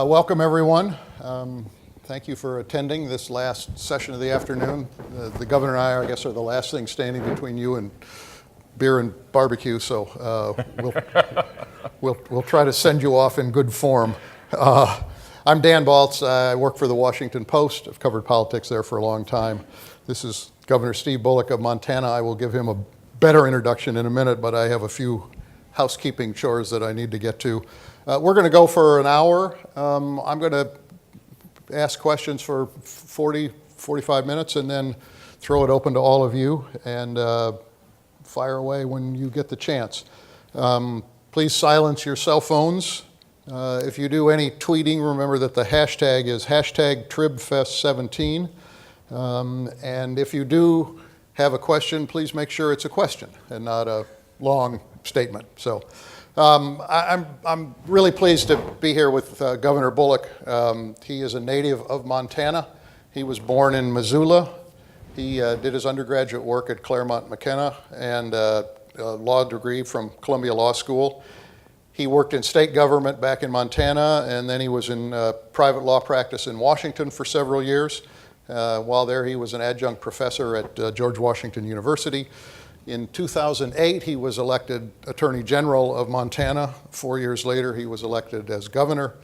Welcome, everyone. Thank you for attending this last session of the afternoon. The governor and I guess, are the last thing standing between you and beer and barbecue, so we'll try to send you off in good form. I'm Dan Balz. I work for the Washington Post. I've covered politics there for a long time. This is Governor Steve Bullock of Montana. I will give him a better introduction in a minute, but I have a few housekeeping chores that I need to get to. We're going to go for an hour. I'm going to ask questions for 45 minutes and then throw it open to all of you and fire away when you get the chance. Please silence your cell phones. If you do any tweeting, remember that the hashtag is #TribFest17. And if you do have a question, please make sure it's a question and not a long statement. So I'm really pleased to be here with Governor Bullock. He is a native of Montana. He was born in Missoula. He did his undergraduate work at Claremont McKenna and a law degree from Columbia Law School. He worked in state government back in Montana, and then he was in private law practice in Washington for several years. While there, he was an adjunct professor at George Washington University. In 2008, he was elected Attorney General of Montana. 4 years later, he was elected as governor.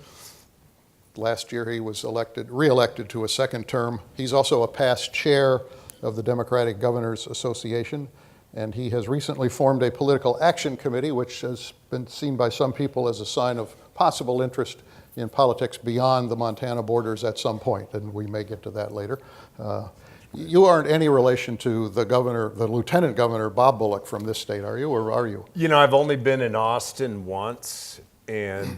Last year, he was re-elected to a second term. He's also a past chair of the Democratic Governors Association, and he has recently formed a political action committee, which has been seen by some people as a sign of possible interest in politics beyond the Montana borders at some point, and we may get to that later. You aren't any relation to the governor, the lieutenant governor, Bob Bullock, from this state, are you, or are you? You know, I've only been in Austin once, and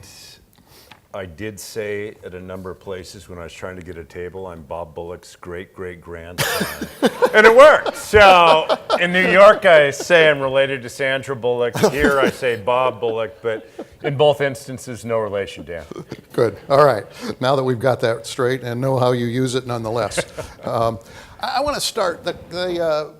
I did say at a number of places when I was trying to get a table, I'm Bob Bullock's great-great-grandson. And it worked. So in New York, I say I'm related to Sandra Bullock. Here, I say Bob Bullock, but in both instances, no relation, Dan. Good. All right. Now that we've got that straight and know how you use it nonetheless. I want to start. The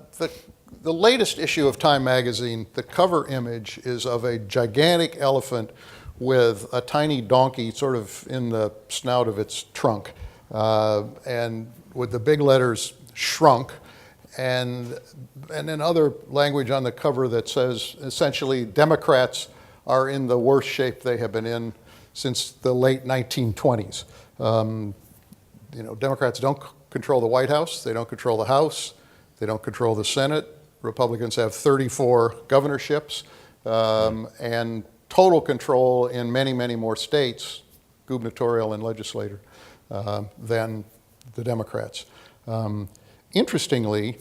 latest issue of Time magazine, the cover image is of a gigantic elephant with a tiny donkey sort of in the snout of its trunk, and with the big letters "shrunk," and then other language on the cover that says essentially Democrats are in the worst shape they have been in since the late 1920s. Democrats don't control the White House, they don't control the House, they don't control the Senate. Republicans have 34 governorships, and total control in many, many more states, gubernatorial and legislative, than the Democrats. Interestingly,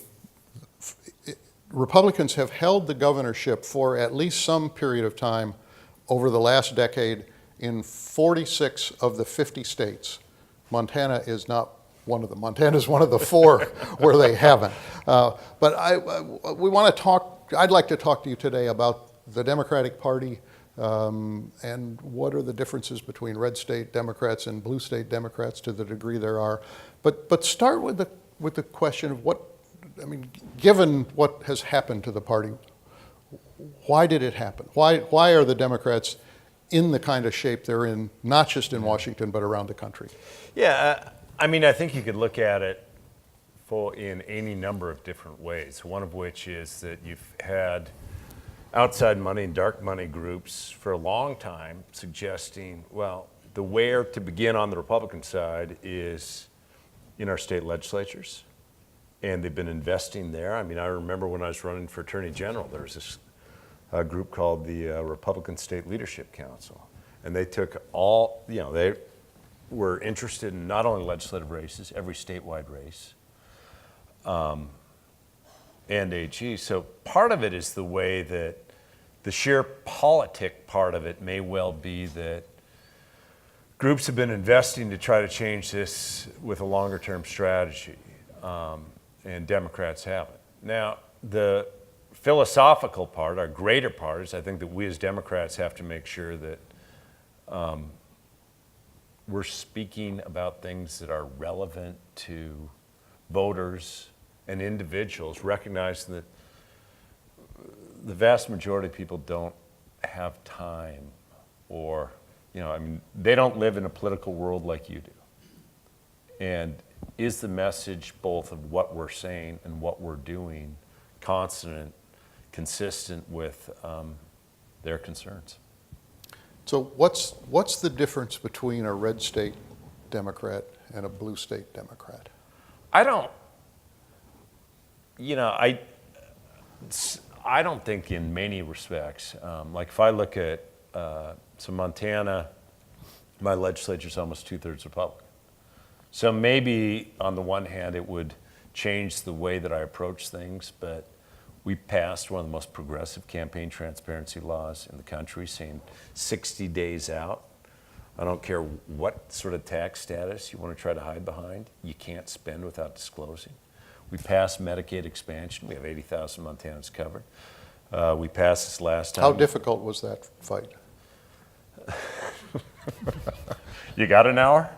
Republicans have held the governorship for at least some period of time over the last decade in 46 of the 50 states. Montana is not one of them. Montana is one of the 4 where they haven't. But I'd like to talk to you today about the Democratic Party and what are the differences between red state Democrats and blue state Democrats to the degree there are. But start with the question of given what has happened to the party, why did it happen? Why are the Democrats in the kind of shape they're in, not just in Washington, but around the country? Yeah, I think you could look at it in any number of different ways, one of which is that you've had outside money and dark money groups for a long time suggesting, well, the where to begin on the Republican side is in our state legislatures, and they've been investing there. I remember when I was running for Attorney General, there was this group called the Republican State Leadership Council, and they took they were interested in not only legislative races, every statewide race, and AG. So part of it is the way that the sheer politic part of it may well be that groups have been investing to try to change this with a longer term strategy, and Democrats haven't. Now, the philosophical part, our greater part, is I think that we as Democrats have to make sure that we're speaking about things that are relevant to voters and individuals, recognizing that the vast majority of people don't have time or I mean, they don't live in a political world like you do. And is the message both of what we're saying and what we're doing consistent with their concerns? So what's the difference between a red state Democrat and a blue state Democrat? I don't think in many respects, like if I look at, so Montana, my legislature's almost 2/3 Republican. So maybe on the one hand, it would change the way that I approach things, but we passed one of the most progressive campaign transparency laws in the country, saying 60 days out. I don't care what sort of tax status you want to try to hide behind, you can't spend without disclosing. We passed Medicaid Expansion. We have 80,000 Montanans covered. We passed this last time. How difficult was that fight? You got an hour?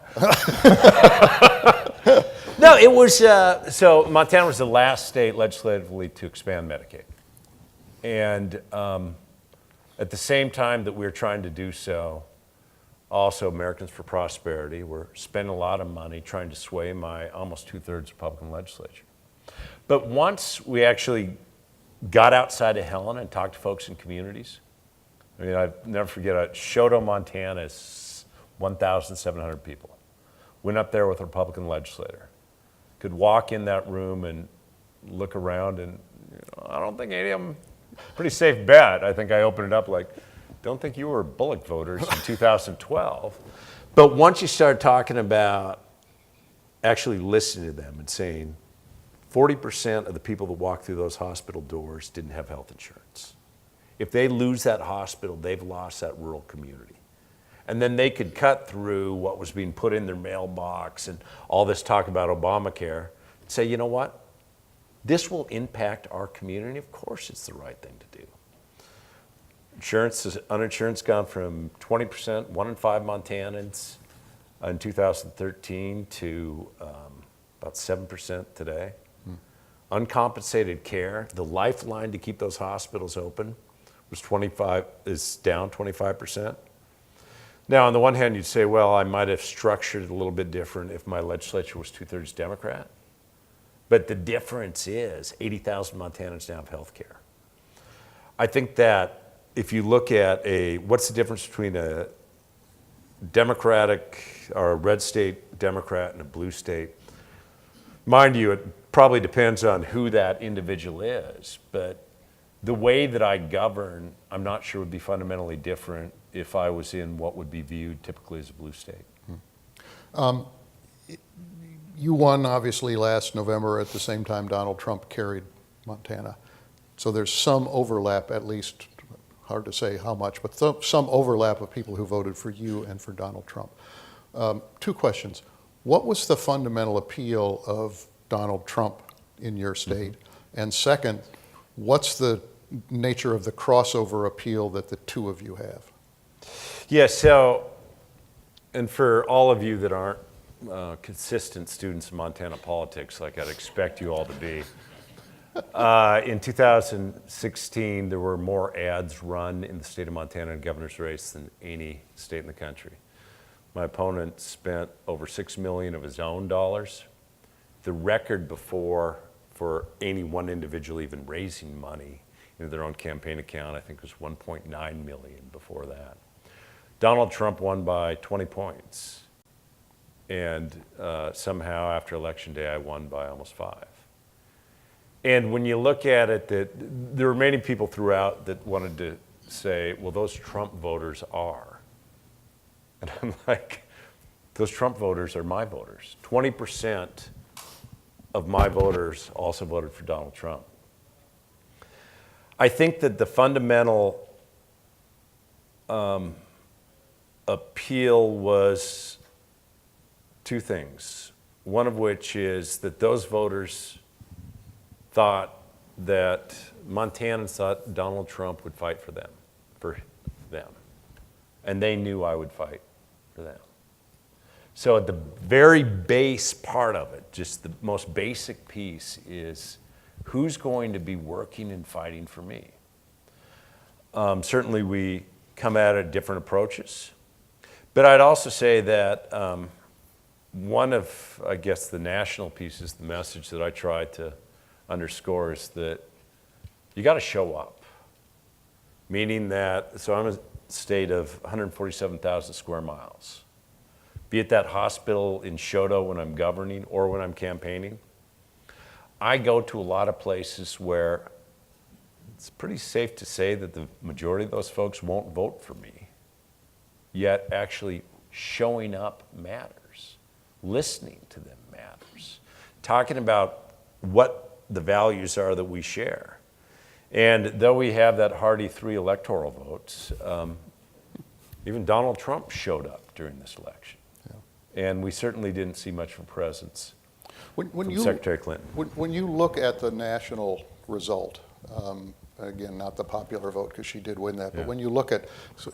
No, it was, so Montana was the last state legislatively to expand Medicaid. And at the same time that we were trying to do so, also Americans for Prosperity were spending a lot of money trying to sway my almost 2/3 Republican legislature. But once we actually got outside of Helena and talked to folks in communities, I mean, I'll never forget, Choteau, Montana is 1,700 people. Went up there with a Republican legislator. Could walk in that room and look around and I don't think any of them, pretty safe bet. I think I opened it up like, don't think you were Bullock voters in 2012. But once you start talking about actually listening to them and saying 40% of the people that walk through those hospital doors didn't have health insurance. If they lose that hospital, they've lost that rural community. And then they could cut through what was being put in their mailbox and all this talk about Obamacare and say, you know what? This will impact our community. Of course, it's the right thing to do. Uninsurance gone from 20%, 1 in 5 Montanans in 2013 to about 7% today. Uncompensated care, the lifeline to keep those hospitals open, is down 25%. Now, on the one hand, you'd say, well, I might have structured it a little bit different if my legislature was 2/3 Democrat. But the difference is 80,000 Montanans now have health care. I think that if you look at what's the difference between a Democratic or a red state Democrat and a blue state? Mind you, it probably depends on who that individual is, but the way that I govern, I'm not sure would be fundamentally different if I was in what would be viewed typically as a blue state. You won, obviously, last November at the same time Donald Trump carried Montana. So there's some overlap, at least, hard to say how much, but some overlap of people who voted for you and for Donald Trump. 2 questions. What was the fundamental appeal of Donald Trump in your state? And second, what's the nature of the crossover appeal that the 2 of you have? Yeah, so, and for all of you that aren't consistent students in Montana politics like I'd expect you all to be, in 2016, there were more ads run in the state of Montana in governor's race than any state in the country. My opponent spent over $6 million of his own dollars. The record before for any one individual even raising money into their own campaign account, I think was 1.9 million before that. Donald Trump won by 20 points. And somehow after Election Day, I won by almost 5. And when you look at it, there were many people throughout that wanted to say, well, those Trump voters are. And I'm like, those Trump voters are my voters. 20% of my voters also voted for Donald Trump. I think that the fundamental appeal was 2 things. One of which is that those voters thought that Montanans thought Donald Trump would fight for them. And they knew I would fight for them. So at the very base part of it, just the most basic piece is who's going to be working and fighting for me? Certainly we come at it different approaches. But I'd also say that one of, I guess, the national pieces, the message that I try to underscore is that you got to show up. Meaning that, so I'm a state of 147,000 square miles. Be it that hospital in Shoto when I'm governing or when I'm campaigning, I go to a lot of places where it's pretty safe to say that the majority of those folks won't vote for me. Yet actually showing up matters. Listening to them matters. Talking about what the values are that we share. And though we have that hearty 3 electoral votes, even Donald Trump showed up during this election. Yeah. And we certainly didn't see much of a presence from Secretary Clinton. When you look at the national result, again, not the popular vote because she did win that, but when you look at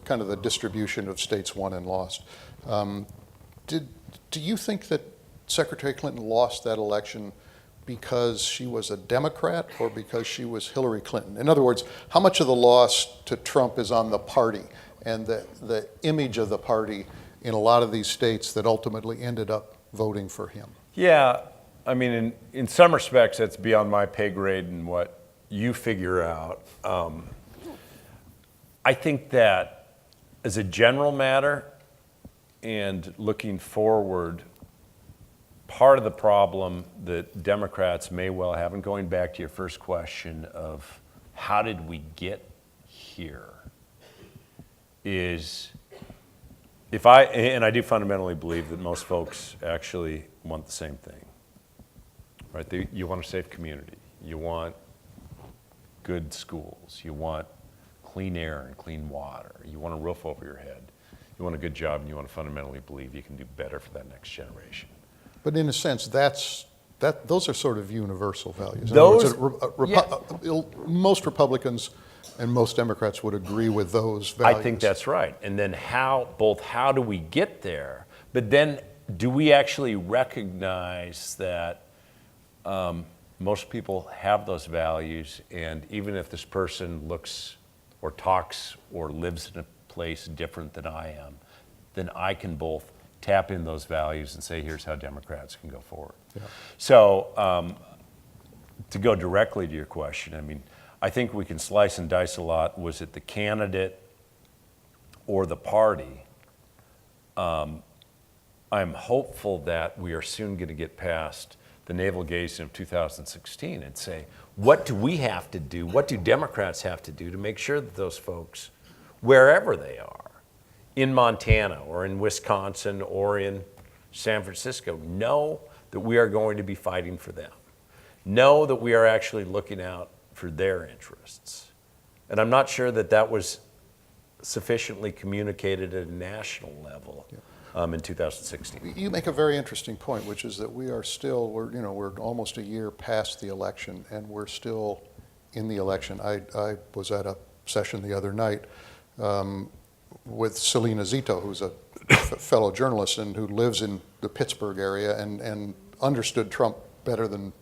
kind of the distribution of states won and lost, do you think that Secretary Clinton lost that election because she was a Democrat or because she was Hillary Clinton? In other words, how much of the loss to Trump is on the party and the image of the party in a lot of these states that ultimately ended up voting for him? Yeah, I mean, in some respects, that's beyond my pay grade and what you figure out. I think that as a general matter and looking forward, part of the problem that Democrats may well have, and going back to your first question of how did we get here, is and I do fundamentally believe that most folks actually want the same thing, right? You want a safe community. You want good schools. You want clean air and clean water. You want a roof over your head. You want a good job, and you want to fundamentally believe you can do better for that next generation. But in a sense, those are sort of universal values. Most Republicans and most Democrats would agree with those values. I think that's right. And then how do we get there, but then do we actually recognize that most people have those values, and even if this person looks or talks or lives in a place different than I am, then I can both tap in those values and say, here's how Democrats can go forward. Yeah. So to go directly to your question, I mean, I think we can slice and dice a lot. Was it the candidate or the party? I'm hopeful that we are soon going to get past the navel-gazing of 2016 and say, what do we have to do? What do Democrats have to do to make sure that those folks, wherever they are, in Montana or in Wisconsin or in San Francisco, know that we are going to be fighting for them, know that we are actually looking out for their interests. And I'm not sure that that was sufficiently communicated at a national level in 2016. You make a very interesting point, which is that we're almost a year past the election, and we're still in the election. I was at a session the other night with Selena Zito, who's a fellow journalist and who lives in the Pittsburgh area and understood Trump better than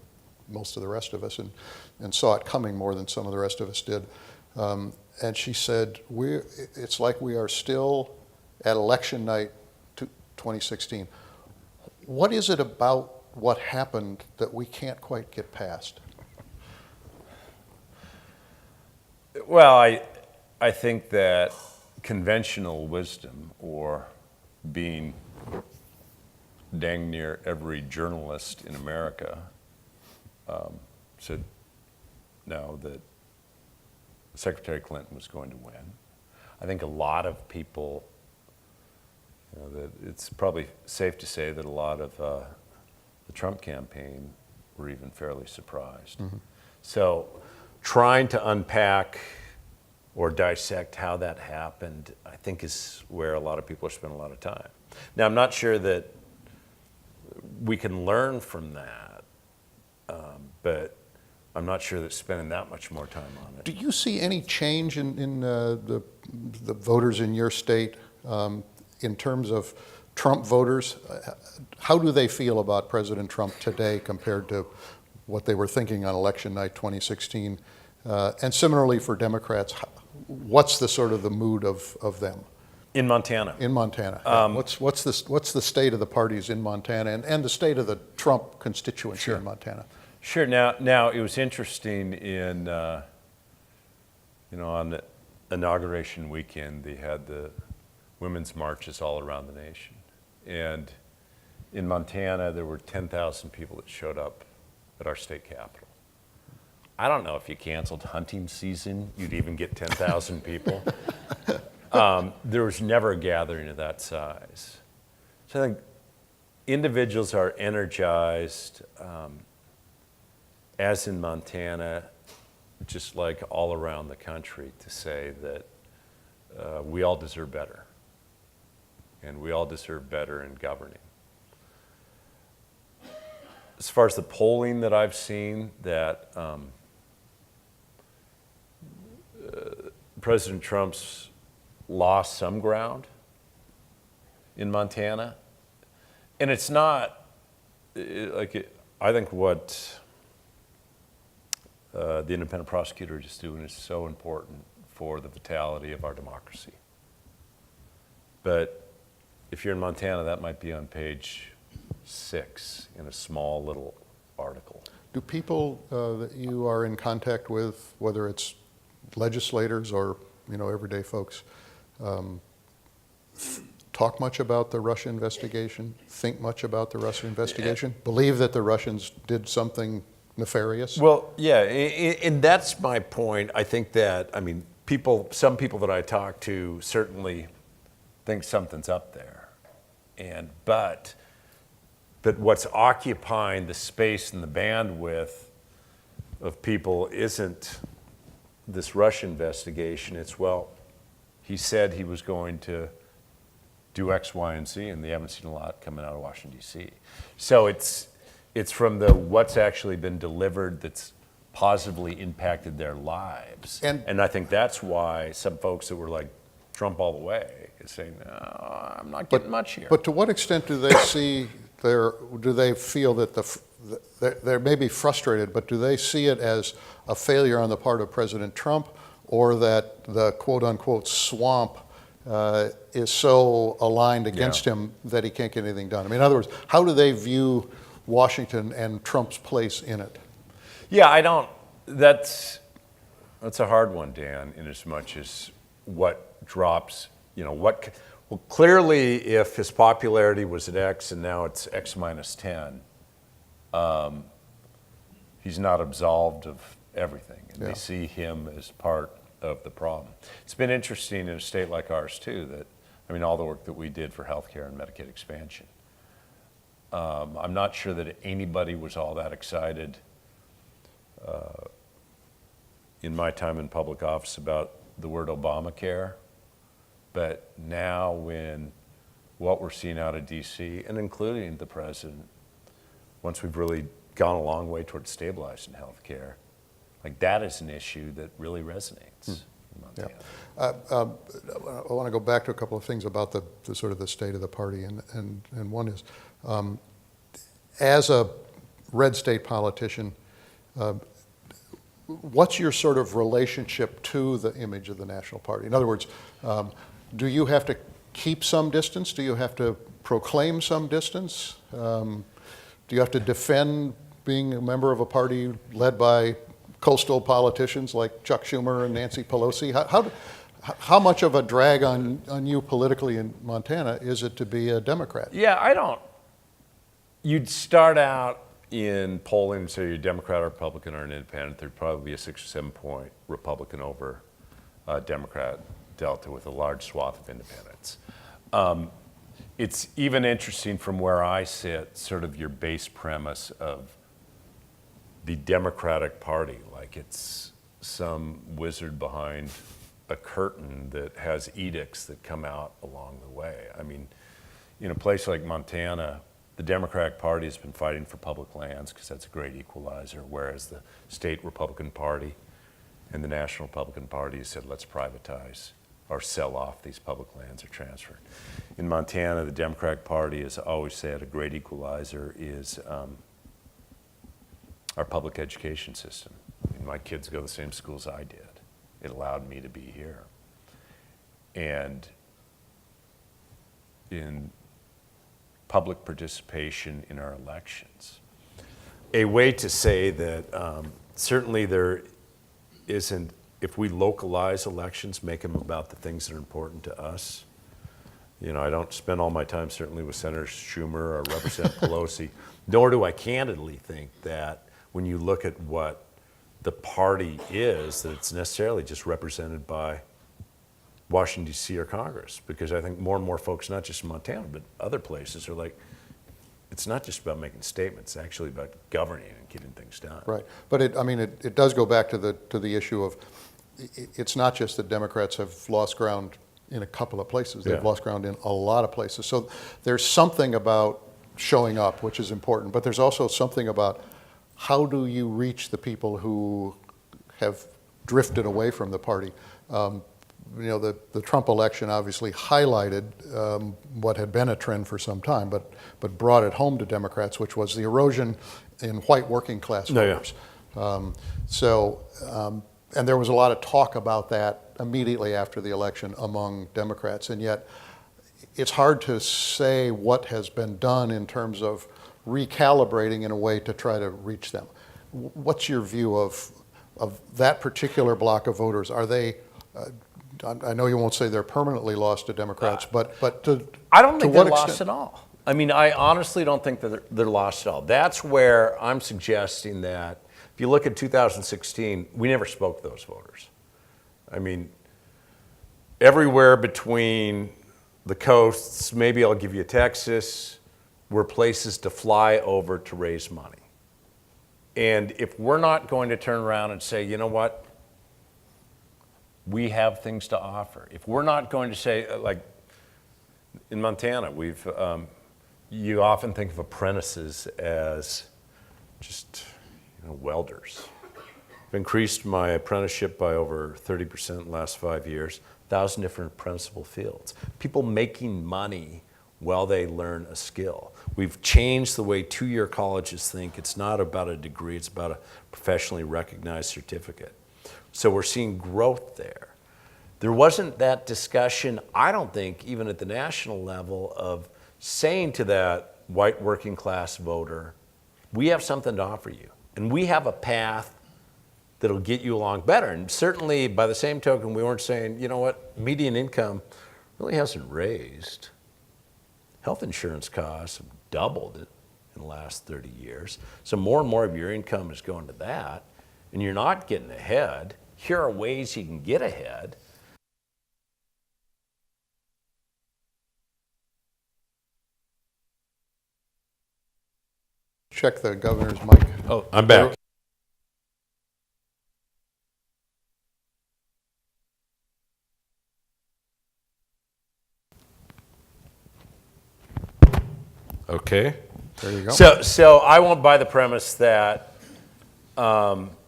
most of the rest of us and saw it coming more than some of the rest of us did. And she said, it's like we are still at election night 2016. What is it about what happened that we can't quite get past? Well, I think that conventional wisdom, or being dang near every journalist in America, said no, that Secretary Clinton was going to win. I think a lot of people, that it's probably safe to say that a lot of the Trump campaign were even fairly surprised. Mm-hmm. So trying to unpack or dissect how that happened, I think is where a lot of people are spending a lot of time. Now, I'm not sure that we can learn from that, but I'm not sure that spending that much more time on it. Do you see any change in the voters in your state in terms of Trump voters? How do they feel about President Trump today compared to what they were thinking on election night 2016? And similarly for Democrats, what's the sort of the mood of them? In Montana. In Montana. What's the state of the parties in Montana and the state of the Trump constituency in Montana? Sure. Now it was interesting in, on the inauguration weekend, they had the women's marches all around the nation. And in Montana, there were 10,000 people that showed up at our state capitol. I don't know if you canceled hunting season, you'd even get 10,000 people. There was never a gathering of that size. So I think individuals are energized, as in Montana, just like all around the country, to say that we all deserve better. And we all deserve better in governing. As far as the polling that I've seen, that President Trump's lost some ground in Montana. And it's not, I think what the independent prosecutor is doing is so important for the vitality of our democracy. But if you're in Montana, that might be on page 6 in a small little article. Do people that you are in contact with, whether it's legislators or everyday folks, talk much about the Russia investigation? Think much about the Russia investigation? Believe that the Russians did something nefarious? Well, yeah, and that's my point. I think that some people that I talk to certainly think something's up there. But what's occupying the space and the bandwidth of people isn't this Russia investigation. It's, well, he said he was going to do X, Y, and Z, and they haven't seen a lot coming out of Washington, D.C. So it's from the what's actually been delivered that's positively impacted their lives. And I think that's why some folks that were like Trump all the way is saying, no, I'm not getting much here. But to what extent do they see do they feel that they may be frustrated, but do they see it as a failure on the part of President Trump, or that the quote-unquote swamp is so aligned against him that he can't get anything done? I mean, in other words, how do they view Washington and Trump's place in it? Yeah, that's a hard one, Dan, in as much as what drops, well, clearly if his popularity was at X and now it's X minus 10, he's not absolved of everything. And they see him as part of the problem. It's been interesting in a state like ours too, that, all the work that we did for healthcare and Medicaid expansion. I'm not sure that anybody was all that excited in my time in public office about the word Obamacare. But now when what we're seeing out of D.C., and including the president, once we've really gone a long way towards stabilizing healthcare, that is an issue that really resonates in Montana. I want to go back to a couple of things about the sort of the state of the party, and one is, as a red state politician, what's your sort of relationship to the image of the national party? In other words, do you have to keep some distance? Do you have to proclaim some distance? Do you have to defend being a member of a party led by coastal politicians like Chuck Schumer and Nancy Pelosi? How much of a drag on you politically in Montana is it to be a Democrat? Yeah, you'd start out in polling and say you're a Democrat or Republican or an independent. There'd probably be a 6 or 7 point Republican over Democrat delta with a large swath of independents. It's even interesting from where I sit, sort of your base premise of the Democratic Party, like it's some wizard behind a curtain that has edicts that come out along the way. In a place like Montana, the Democratic Party has been fighting for public lands because that's a great equalizer, whereas the state Republican Party and the National Republican Party said, let's privatize or sell off these public lands or transfer. In Montana, the Democratic Party has always said a great equalizer is our public education system. My kids go to the same schools I did. It allowed me to be here. And in public participation in our elections. A way to say that certainly there isn't, if we localize elections, make them about the things that are important to us. You know, I don't spend all my time certainly with Senator Schumer or Representative Pelosi, nor do I candidly think that when you look at what the party is, that it's necessarily just represented by Washington, D.C. or Congress. Because I think more and more folks, not just in Montana, but other places, are like, it's not just about making statements, it's actually about governing and getting things done. Right, but it does go back to the issue of, it's not just that Democrats have lost ground in a couple of places, they've lost ground in a lot of places. So there's something about showing up, which is important, but there's also something about how do you reach the people who have drifted away from the party. The Trump election obviously highlighted what had been a trend for some time, but brought it home to Democrats, which was the erosion in white working class voters. And there was a lot of talk about that immediately after the election among Democrats, and yet it's hard to say what has been done in terms of recalibrating in a way to try to reach them. What's your view of that particular block of voters? Are they, I know you won't say they're permanently lost to Democrats, but I don't think to what they're lost extent? at all. I mean, I honestly don't think that they're lost at all. That's where I'm suggesting that if you look at 2016, we never spoke to those voters. I mean, everywhere between the coasts, maybe I'll give you Texas, were places to fly over to raise money. And if we're not going to turn around and say, you know what, we have things to offer. If we're not going to say, like in Montana, you often think of apprentices as just welders. I've increased my apprenticeship by over 30% in the last 5 years, 1,000 different apprenticeable fields. People making money while they learn a skill. We've changed the way two-year colleges think. It's not about a degree, it's about a professionally recognized certificate. So we're seeing growth there. There wasn't that discussion, I don't think, even at the national level, of saying to that white working class voter, we have something to offer you, and we have a path that'll get you along better. And certainly, by the same token, we weren't saying, you know what, median income really hasn't raised. Health insurance costs have doubled in the last 30 years. So more and more of your income is going to that, and you're not getting ahead. Here are ways you can get ahead. Check the governor's mic. Oh, I'm back. Okay. There you go. So I won't buy the premise that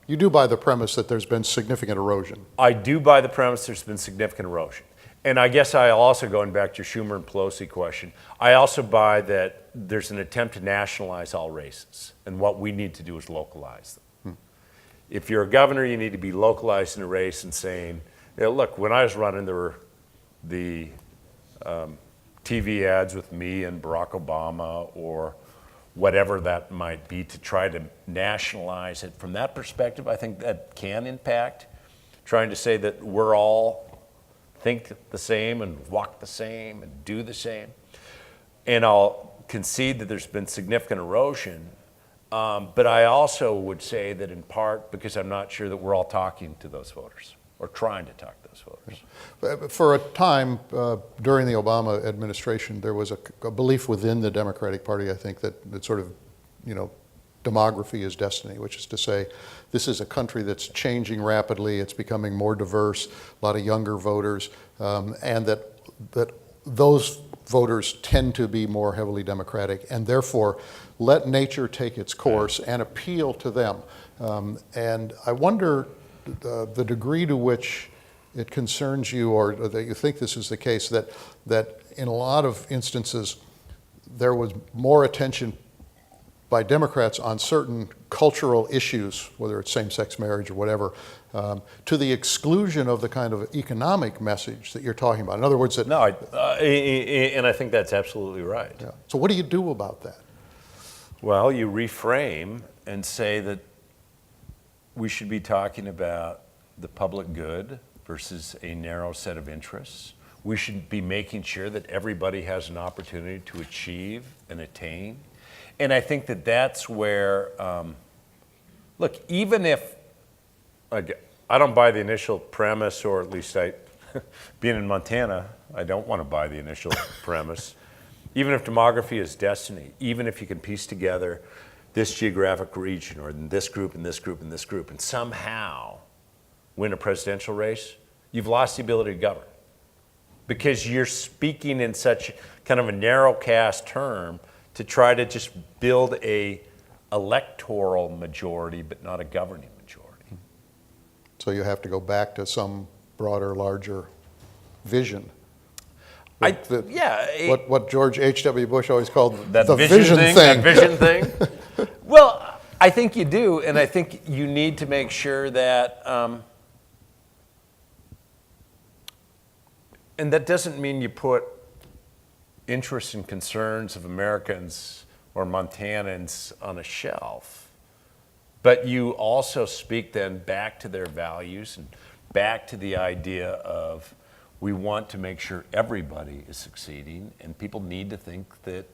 You do buy the premise that there's been significant erosion. I do buy the premise there's been significant erosion. And I guess I'll also, going back to your Schumer and Pelosi question, I also buy that there's an attempt to nationalize all races, and what we need to do is localize them. If you're a governor, you need to be localized in a race and saying, look, when I was running, there were the TV ads with me and Barack Obama or whatever that might be to try to nationalize it. From that perspective, I think that can impact trying to say that we're all think the same and walk the same and do the same. And I'll concede that there's been significant erosion, but I also would say that in part because I'm not sure that we're all talking to those voters or trying to talk to those voters. For a time during the Obama administration, there was a belief within the Democratic Party, I think, that sort of, demography is destiny, which is to say, this is a country that's changing rapidly, it's becoming more diverse, a lot of younger voters, and that those voters tend to be more heavily Democratic, and therefore let nature take its course and appeal to them. And I wonder the degree to which it concerns you, or that you think this is the case, that in a lot of instances there was more attention by Democrats on certain cultural issues, whether it's same-sex marriage or whatever, to the exclusion of the kind of economic message that you're talking about. In other words, that No, and I think that's absolutely right. yeah. So what do you do about that? Well, you reframe and say that we should be talking about the public good versus a narrow set of interests. We should be making sure that everybody has an opportunity to achieve and attain. And I think that that's where, look, even if, I don't buy the initial premise, or at least being in Montana, I don't want to buy the initial premise. Even if demography is destiny, even if you can piece together this geographic region or this group and this group and this group and somehow win a presidential race, you've lost the ability to govern. Because you're speaking in such kind of a narrow cast term to try to just build a electoral majority, but not a governing majority. So you have to go back to some broader, larger vision. What George H.W. Bush always called that the vision thing. That vision thing. Well, I think you do, and I think you need to make sure that, and that doesn't mean you put interests and concerns of Americans or Montanans on a shelf, but you also speak then back to their values and back to the idea of we want to make sure everybody is succeeding, and people need to think that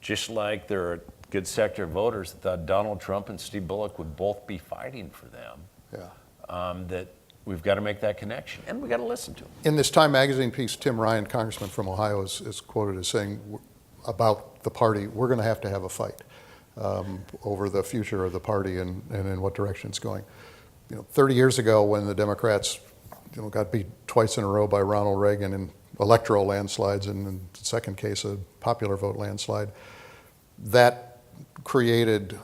just like there are a good sector of voters that thought Donald Trump and Steve Bullock would both be fighting for them, that we've got to make that connection, and we've got to listen to them. In this Time magazine piece, Tim Ryan, congressman from Ohio, is quoted as saying about the party, we're going to have a fight over the future of the party and in what direction it's going. 30 years ago when the Democrats got beat twice in a row by Ronald Reagan in electoral landslides, and in the second case, a popular vote landslide, that created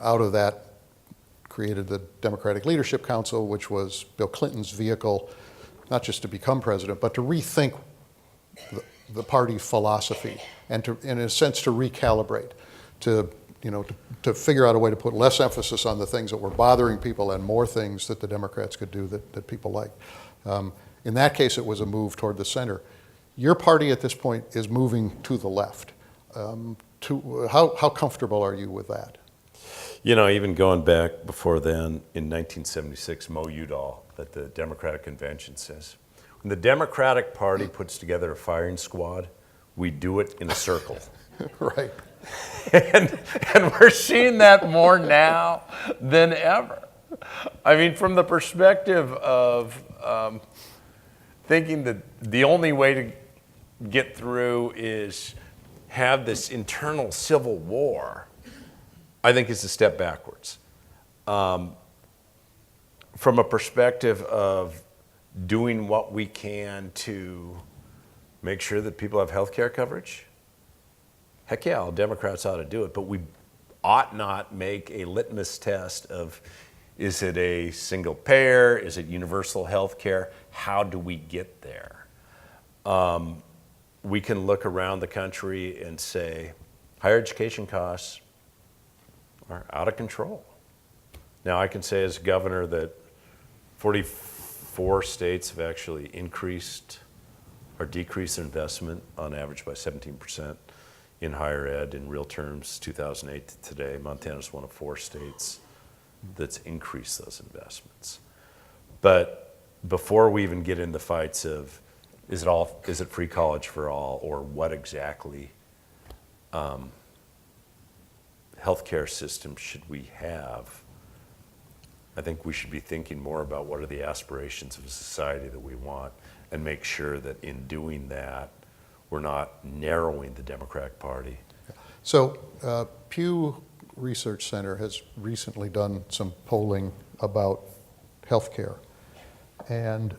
the Democratic Leadership Council, which was Bill Clinton's vehicle, not just to become president, but to rethink the party philosophy and to, in a sense, to recalibrate, to figure out a way to put less emphasis on the things that were bothering people and more things that the Democrats could do that people liked. In that case, it was a move toward the center. Your party at this point is moving to the left. How comfortable are you with that? Even going back before then, in 1976, Mo Udall at the Democratic Convention says, when the Democratic Party puts together a firing squad, we do it in a circle. Right. And we're seeing that more now than ever. I mean, from the perspective of thinking that the only way to get through is have this internal civil war, I think is a step backwards. From a perspective of doing what we can to make sure that people have health care coverage, heck yeah, all Democrats ought to do it, but we ought not make a litmus test of, is it a single payer? Is it universal health care? How do we get there? We can look around the country and say, higher education costs are out of control. Now, I can say as governor that 44 states have actually increased or decreased their investment on average by 17% in higher ed in real terms, 2008 to today. Montana's one of 4 states that's increased those investments. But before we even get in the fights of is it free college for all, or what exactly healthcare system should we have, I think we should be thinking more about what are the aspirations of a society that we want, and make sure that in doing that, we're not narrowing the Democratic Party. So Pew Research Center has recently done some polling about health care. And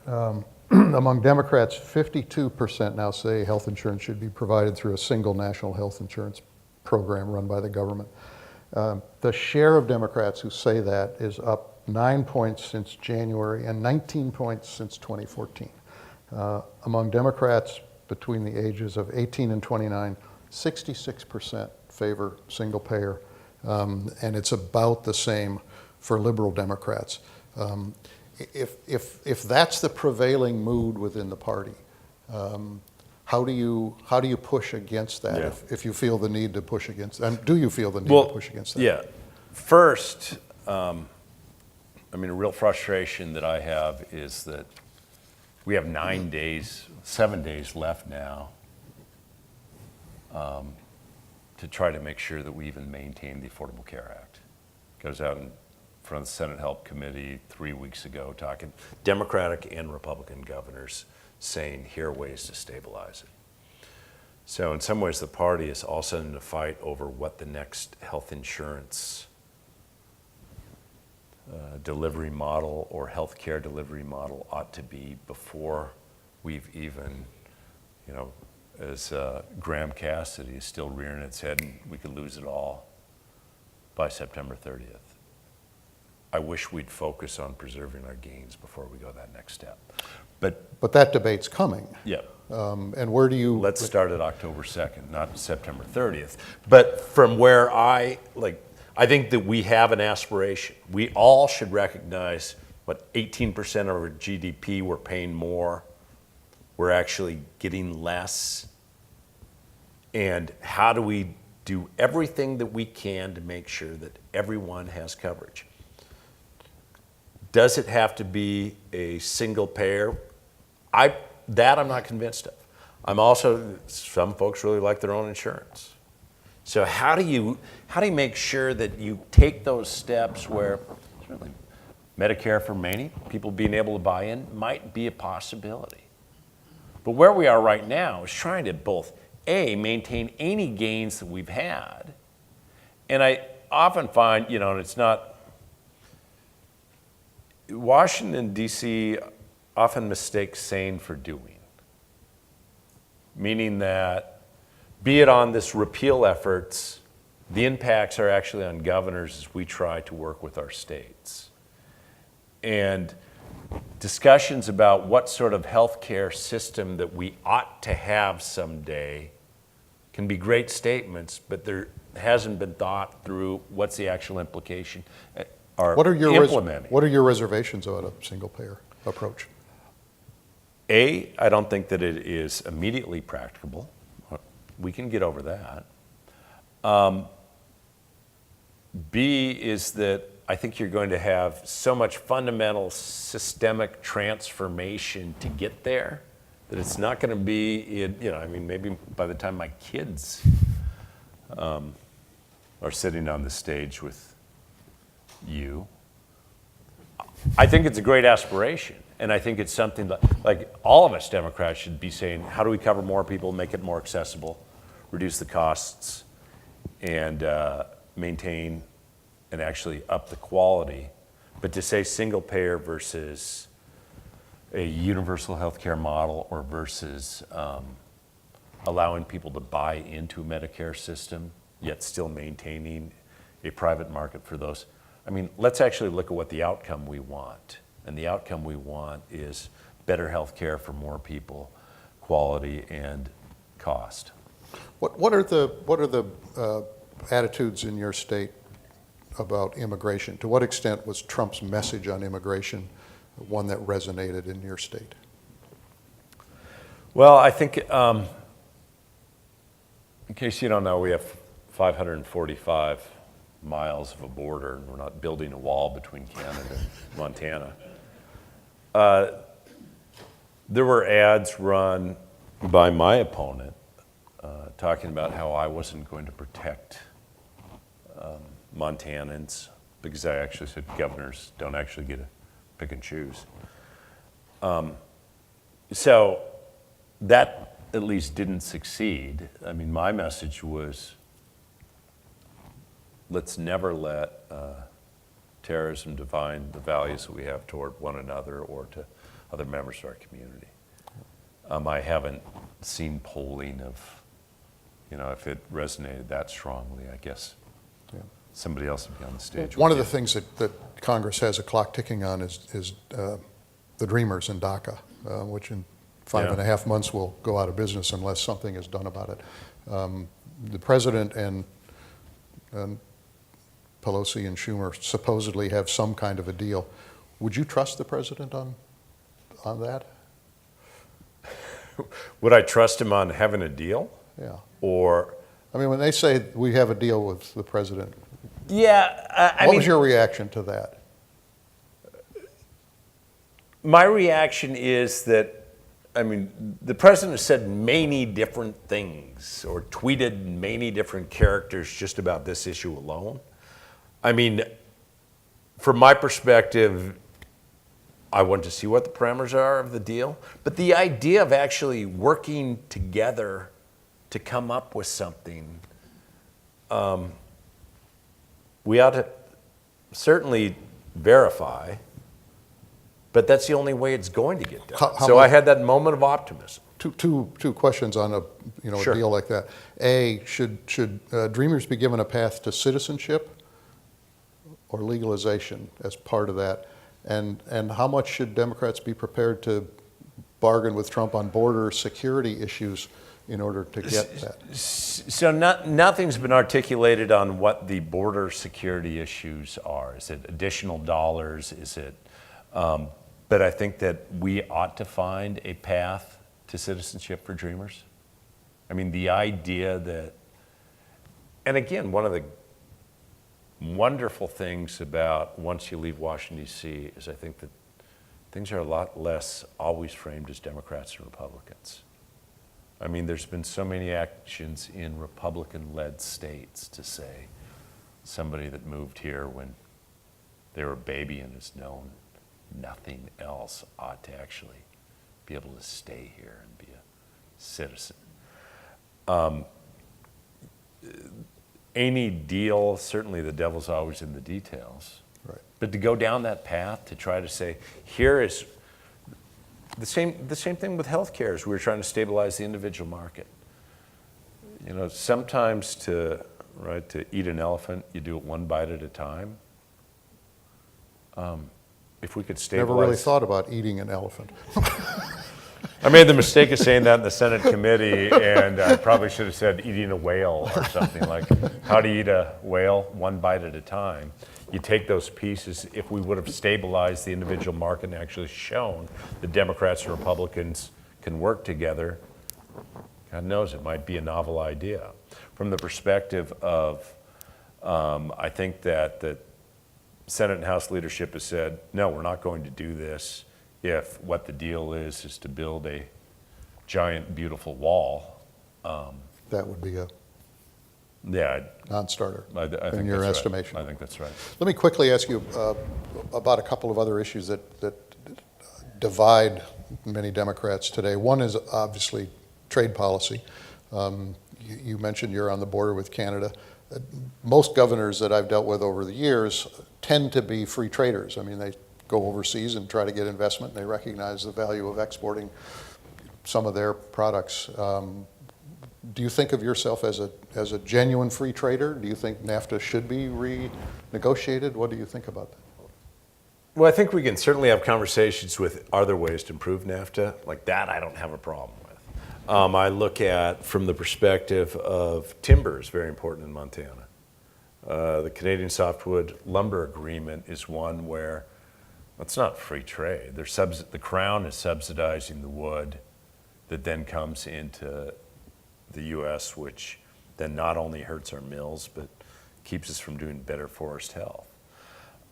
among Democrats, 52% now say health insurance should be provided through a single national health insurance program run by the government. The share of Democrats who say that is up 9 points since January and 19 points since 2014. Among Democrats between the ages of 18 and 29, 66% favor single payer and it's about the same for liberal Democrats. If that's the prevailing mood within the party, how do you push against that? Yeah. If you feel the need to push against that, and do you feel the need to push against that? Yeah. First, I mean, a real frustration that I have is that we have 7 days left now to try to make sure that we even maintain the Affordable Care Act. Goes out in front of the Senate Help Committee 3 weeks ago, talking Democratic and Republican governors saying here are ways to stabilize it. So in some ways, the party is also in a fight over what the next health insurance delivery model or health care delivery model ought to be before we've even, as Graham Cassidy is still rearing its head and we could lose it all by September 30th. I wish we'd focus on preserving our gains before we go that next step. But that debate's coming. Yeah. And where do you? Let's start at October 2nd, not September 30th. But from where I think that we have an aspiration. We all should recognize what 18% of our GDP we're paying more. We're actually getting less. And how do we do everything that we can to make sure that everyone has coverage? Does it have to be a single payer? I'm not convinced of. Some folks really like their own insurance. So how do you make sure that you take those steps where certainly Medicare for many people being able to buy in might be a possibility. But where we are right now is trying to both maintain any gains that we've had, and I often find, and it's not, Washington, D.C. often mistakes saying for doing, meaning that be it on this repeal efforts, the impacts are actually on governors as we try to work with our states. And discussions about what sort of healthcare system that we ought to have someday can be great statements, but there hasn't been thought through what's the actual implication or implementing. What are your reservations about a single payer approach? I don't think that it is immediately practicable. We can get over that. B is that I think you're going to have so much fundamental systemic transformation to get there that it's not going to be, maybe by the time my kids are sitting on the stage with you. I think it's a great aspiration. And I think it's something that, like all of us Democrats should be saying, how do we cover more people, make it more accessible, reduce the costs, and maintain and actually up the quality. But to say single payer versus a universal healthcare model or versus allowing people to buy into a Medicare system, yet still maintaining a private market for those. Let's actually look at what the outcome we want. And the outcome we want is better health care for more people, quality and cost. What are the attitudes in your state about immigration? To what extent was Trump's message on immigration one that resonated in your state? Well, I think, in case you don't know, we have 545 miles of a border, and we're not building a wall between Canada and Montana. There were ads run by my opponent talking about how I wasn't going to protect Montanans because I actually said governors don't actually get to pick and choose. So that at least didn't succeed. My message was, let's never let terrorism define the values that we have toward one another or to other members of our community. I haven't seen polling of, if it resonated that strongly, I guess somebody else would be on the stage. One of the things that Congress has a clock ticking on is the Dreamers in DACA, which in 5.5 months will go out of business unless something is done about it. The president and Pelosi and Schumer supposedly have some kind of a deal. Would you trust the president on that? Would I trust him on having a deal? Yeah. Or, I mean, when they say we have a deal with the president, yeah, what was your reaction to that? My reaction is that, I mean, the president has said many different things or tweeted many different characters just about this issue alone. I mean, from my perspective, I want to see what the parameters are of the deal. But the idea of actually working together to come up with something, we ought to certainly verify. But that's the only way it's going to get done. So I had that moment of optimism. Two questions on a Sure. a deal like that. A, should Dreamers be given a path to citizenship or legalization as part of that? And how much should Democrats be prepared to bargain with Trump on border security issues in order to get that? So nothing's been articulated on what the border security issues are. Is it additional dollars? Is it? But I think that we ought to find a path to citizenship for Dreamers. I mean, the idea that, and again, one of the wonderful things about once you leave Washington, D.C. is I think that things are a lot less always framed as Democrats and Republicans. I mean, there's been so many actions in Republican-led states to say somebody that moved here when they were a baby and is known nothing else ought to actually be able to stay here and be a citizen. Any deal, certainly the devil's always in the details. Right. But to go down that path to try to say, here is the same thing with healthcare as we were trying to stabilize the individual market. You know, sometimes to eat an elephant, you do it one bite at a time. If we could stabilize. Never really thought about eating an elephant. I made the mistake of saying that in the Senate committee, and I probably should have said eating a whale or something like, how to eat a whale one bite at a time. You take those pieces, if we would have stabilized the individual market and actually shown the Democrats and Republicans can work together, God knows it might be a novel idea. From the perspective of, I think that Senate and House leadership has said, no, we're not going to do this if what the deal is to build a giant, beautiful wall. That would be a non-starter I think in your that's estimation. Right. I think that's right. Let me quickly ask you about a couple of other issues that divide many Democrats today. One is obviously trade policy. You mentioned you're on the border with Canada. Most governors that I've dealt with over the years tend to be free traders. I mean, they go overseas and try to get investment, and they recognize the value of exporting some of their products. Do you think of yourself as a genuine free trader? Do you think NAFTA should be renegotiated? What do you think about that? Well, I think we can certainly have conversations with, are there ways to improve NAFTA? Like that, I don't have a problem with. I look at, from the perspective of timber is very important in Montana. The Canadian Softwood lumber agreement is one where it's not free trade. The Crown is subsidizing the wood that then comes into the U.S., which then not only hurts our mills, but keeps us from doing better forest health.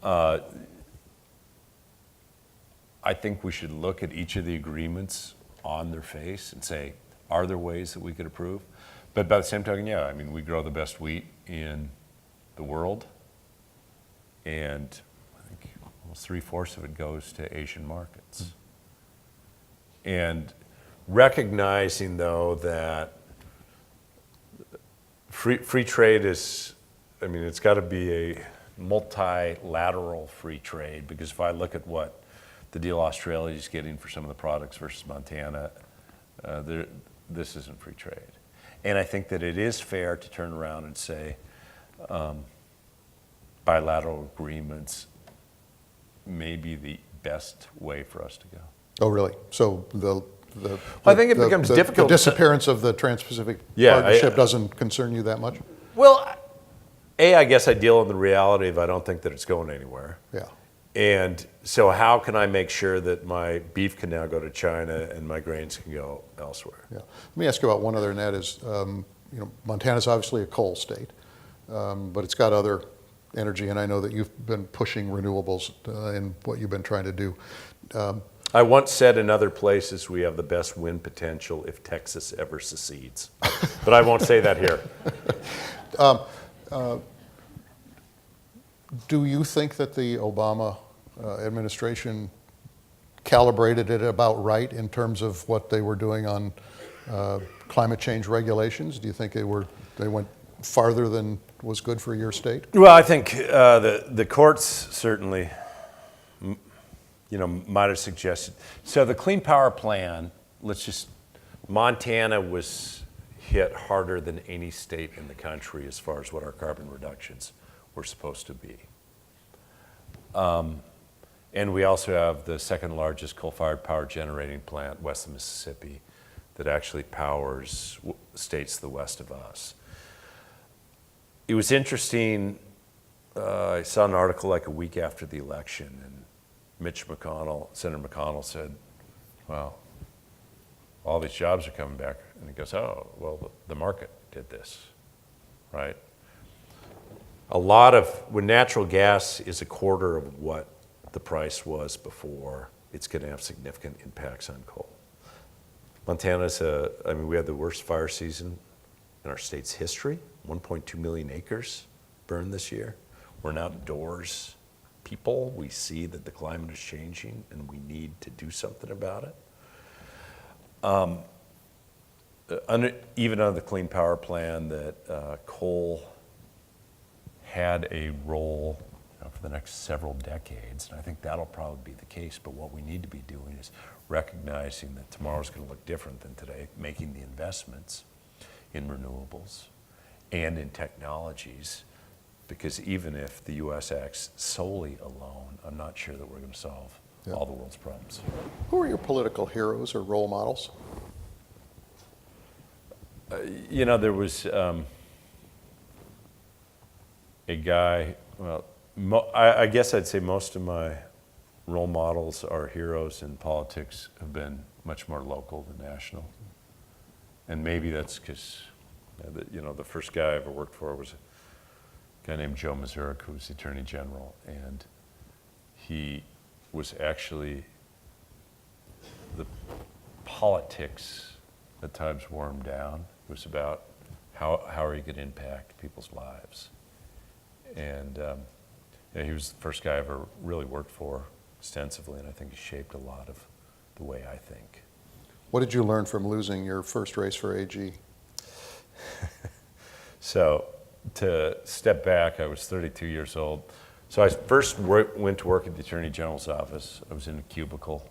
I think we should look at each of the agreements on their face and say, are there ways that we could improve? But by the same token, yeah, I mean, we grow the best wheat in the world, and I think almost 3/4 of it goes to Asian markets. And recognizing, though, that free trade is, I mean, it's got to be a multilateral free trade, because if I look at what the deal Australia is getting for some of the products versus Montana, this isn't free trade. And I think that it is fair to turn around and say bilateral agreements may be the best way for us to go. Oh, really? So I think it becomes difficult. The disappearance of the Trans-Pacific Yeah, Partnership doesn't concern you that much? Well, I guess I deal in the reality of I don't think that it's going anywhere. Yeah. And so how can I make sure that my beef can now go to China and my grains can go elsewhere? Yeah. Let me ask you about one other, and that is, Montana's obviously a coal state, but it's got other energy, and I know that you've been pushing renewables in what you've been trying to do. I once said in other places we have the best wind potential if Texas ever secedes. But I won't say that here. Do you think that the Obama administration calibrated it about right in terms of what they were doing on climate change regulations? Do you think they went farther than was good for your state? Well, I think the courts certainly, might have suggested. So the Clean Power Plan, Montana was hit harder than any state in the country as far as what our carbon reductions were supposed to be. And we also have the second largest coal-fired power generating plant west of Mississippi that actually powers states to the west of us. It was interesting, I saw an article like a week after the election, and Senator McConnell said, well, all these jobs are coming back. And he goes, oh, well, the market did this, right? When natural gas is a quarter of what the price was before, it's going to have significant impacts on coal. Montana's we had the worst fire season in our state's history. 1.2 million acres burned this year. We're an outdoors people. We see that the climate is changing and we need to do something about it. Even under the Clean Power Plan, that coal had a role for the next several decades, and I think that'll probably be the case. But what we need to be doing is recognizing that tomorrow's going to look different than today, making the investments in renewables and in technologies, because even if the U.S. acts solely alone, I'm not sure that we're going to solve all the world's problems. Who are your political heroes or role models? There was a guy, I guess I'd say most of my role models or heroes in politics have been much more local than national. And maybe that's because, the first guy I ever worked for was a guy named Joe Mazurek, who was the Attorney General. And he was actually, the politics at times wore him down. It was about how are you going to impact people's lives. And he was the first guy I ever really worked for extensively, and I think he shaped a lot of the way I think. What did you learn from losing your first race for AG? So to step back, I was 32 years old. So I first went to work at the Attorney General's office. I was in a cubicle.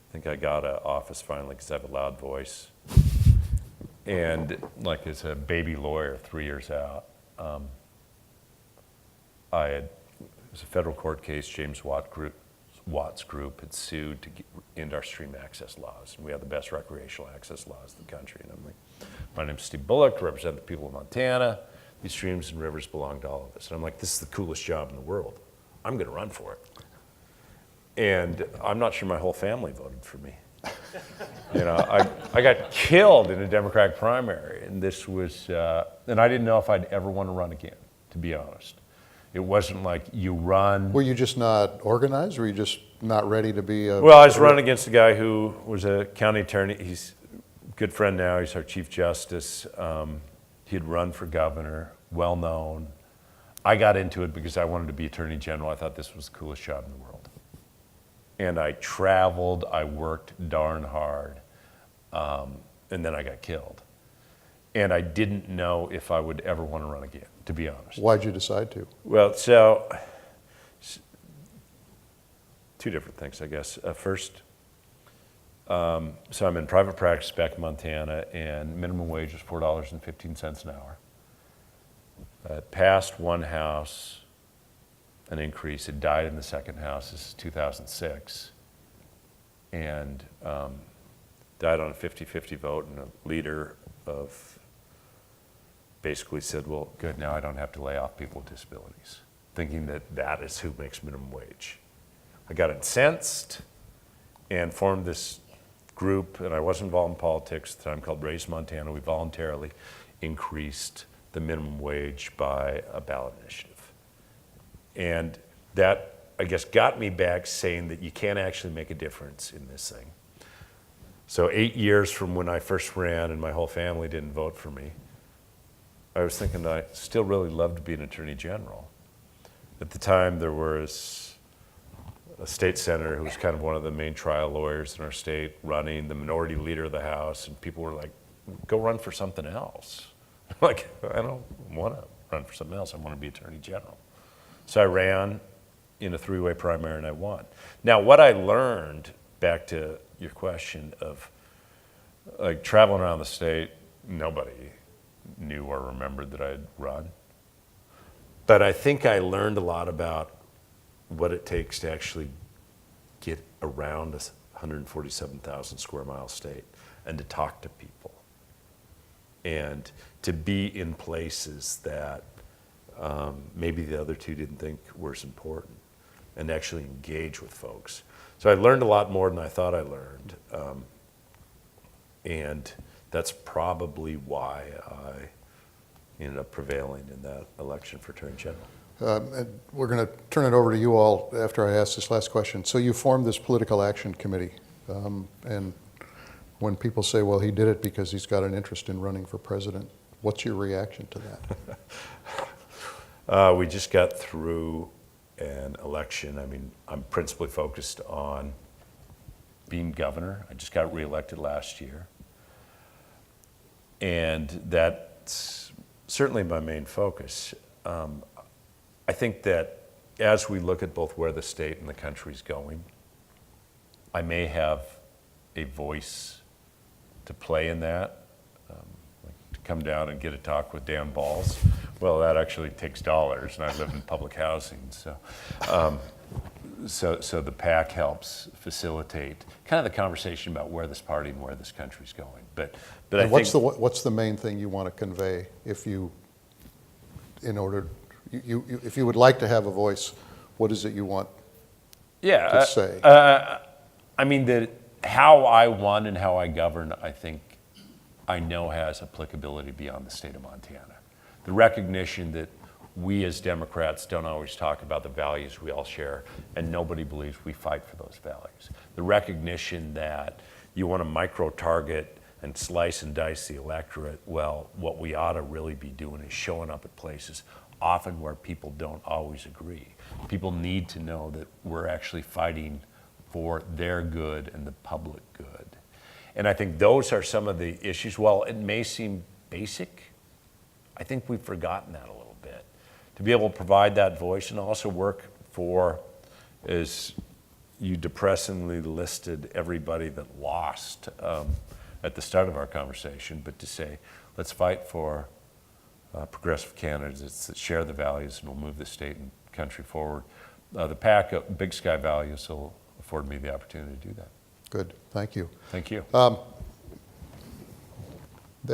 I think I got an office finally because I have a loud voice. And as a baby lawyer, 3 years out, it was a federal court case. James Watt's group had sued to end our stream access laws. And we have the best recreational access laws in the country. And I'm like, my name's Steve Bullock, I represent the people of Montana. These streams and rivers belong to all of us. And I'm like, this is the coolest job in the world. I'm going to run for it. And I'm not sure my whole family voted for me. I got killed in a Democratic primary, and this was, and I didn't know if I'd ever want to run again, to be honest. It wasn't like you run. Were you just not organized, or were you just not ready to be a... Well, I was running against a guy who was a county attorney. He's a good friend now. He's our Chief Justice. He'd run for governor, well known. I got into it because I wanted to be Attorney General. I thought this was the coolest job in the world. And I traveled, I worked darn hard, and then I got killed. And I didn't know if I would ever want to run again, to be honest. Why'd you decide to? Well, so two different things, I guess. First, so I'm in private practice back in Montana, and minimum wage was $4.15 an hour. Passed one house, an increase. It died in the second house. This is 2006. And died on a 50-50 vote, and a leader of basically said, well, good, now I don't have to lay off people with disabilities, thinking that that is who makes minimum wage. I got incensed and formed this group, and I wasn't involved in politics at the time, called Raise Montana. We voluntarily increased the minimum wage by a ballot initiative. And that, I guess, got me back saying that you can't actually make a difference in this thing. So 8 years from when I first ran and my whole family didn't vote for me, I was thinking that I still really loved to be an attorney general. At the time, there was a state senator who was kind of one of the main trial lawyers in our state running, the minority leader of the House, and people were like, go run for something else. Like, I don't want to run for something else. I want to be attorney general. So I ran in a three-way primary and I won. Now, what I learned, back to your question of like traveling around the state, nobody knew or remembered that I'd run. But I think I learned a lot about what it takes to actually get around a 147,000 square mile state and to talk to people and to be in places that maybe the other two didn't think were as important, and actually engage with folks. So I learned a lot more than I thought I learned, and that's probably why I ended up prevailing in that election for Attorney General. And we're going to turn it over to you all after I ask this last question. So you formed this political action committee, and when people say, well, he did it because he's got an interest in running for president, what's your reaction to that? We just got through an election. I mean, I'm principally focused on being governor. I just got reelected last year. And that's certainly my main focus. I think that as we look at both where the state and the country's going, I may have a voice to play in that. Like to come down and get a talk with Balz. Well, that actually takes dollars, and I live in public housing, so the PAC helps facilitate kind of the conversation about where this party and where this country's going. But I think what's the main thing you want to convey if you would like to have a voice? What is it you want to say? I mean, that how I won and how I govern, I think I know has applicability beyond the state of Montana. The recognition that we as Democrats don't always talk about the values we all share, and nobody believes we fight for those values. The recognition that you want to micro-target and slice and dice the electorate, well, what we ought to really be doing is showing up at places often where people don't always agree. People need to know that we're actually fighting for their good and the public good. And I think those are some of the issues. While it may seem basic, I think we've forgotten that a little bit. To be able to provide that voice and also work for, as you depressingly listed everybody that lost at the start of our conversation, but to say, let's fight for progressive candidates that share the values and will move the state and country forward. The PAC, Big Sky Values, will afford me the opportunity to do that. Good, thank you. Thank you. We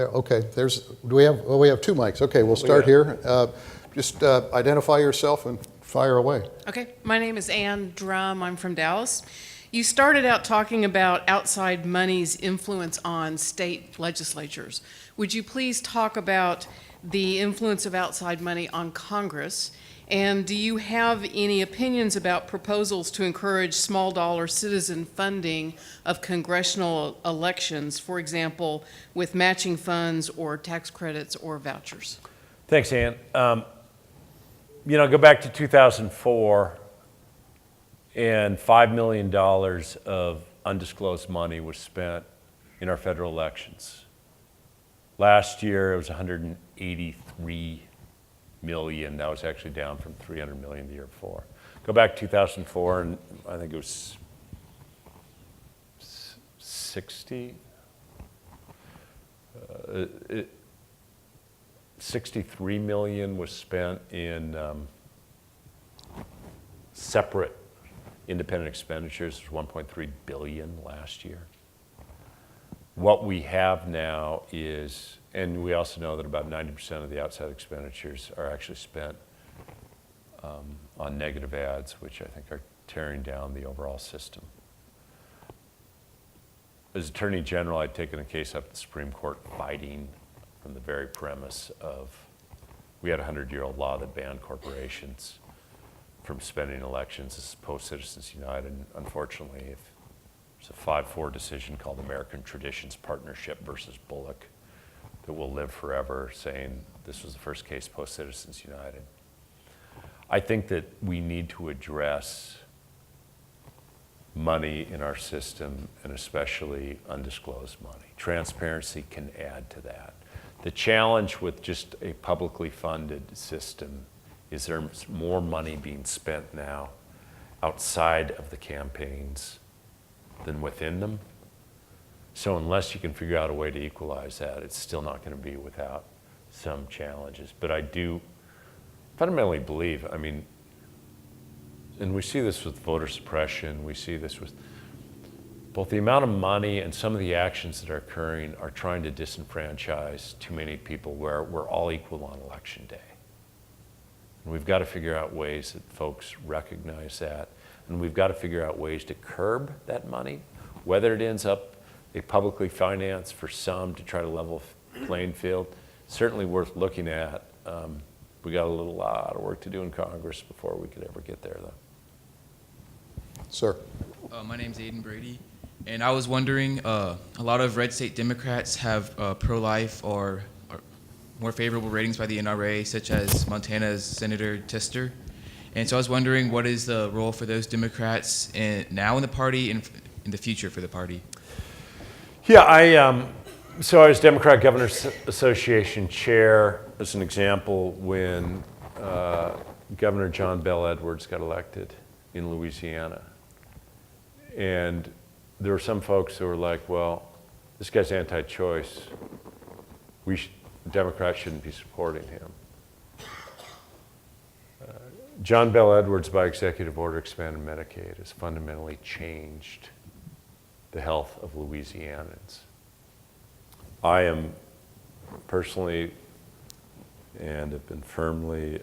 have two mics. Okay, we'll start here. Just identify yourself and fire away. Okay, my name is Ann Drum. I'm from Dallas. You started out talking about outside money's influence on state legislatures. Would you please talk about the influence of outside money on Congress? And do you have any opinions about proposals to encourage small dollar citizen funding of congressional elections, for example, with matching funds or tax credits or vouchers? Thanks, Ann. Go back to 2004, and $5 million of undisclosed money was spent in our federal elections. Last year, it was $183 million. That was actually down from $300 million the year before. Go back to 2004, and I think it was 63 million was spent in separate independent expenditures. It was 1.3 billion last year. What we have now is And we also know that about 90% of the outside expenditures are actually spent on negative ads, which I think are tearing down the overall system. As Attorney General, I'd taken a case up at the Supreme Court fighting from the very premise of, we had a 100-year-old law that banned corporations from spending elections. This is post-Citizens United. And unfortunately, there's a 5-4 decision called American Traditions Partnership versus Bullock that will live forever, saying this was the first case post-Citizens United. I think that we need to address money in our system, and especially undisclosed money. Transparency can add to that. The challenge with just a publicly funded system is there's more money being spent now outside of the campaigns than within them. So unless you can figure out a way to equalize that, it's still not going to be without some challenges. But I do fundamentally believe, I mean, and we see this with voter suppression, we see this with both the amount of money and some of the actions that are occurring are trying to disenfranchise too many people where we're all equal on election day. And we've got to figure out ways that folks recognize that, and we've got to figure out ways to curb that money, whether it ends up a publicly financed for some to try to level playing field, certainly worth looking at. We got a lot of work to do in Congress before we could ever get there, though. Sir. My name's Aiden Brady, and I was wondering, a lot of red state Democrats have pro-life or more favorable ratings by the NRA, such as Montana's Senator Tester. And so I was wondering, what is the role for those Democrats now in the party and in the future for the party? Yeah, so I was Democrat Governors Association chair, as an example, when Governor John Bel Edwards got elected in Louisiana. And there were some folks who were like, well, this guy's anti-choice. Democrats shouldn't be supporting him. John Bel Edwards, by executive order, expanded Medicaid, has fundamentally changed the health of Louisianans. I am personally and have been firmly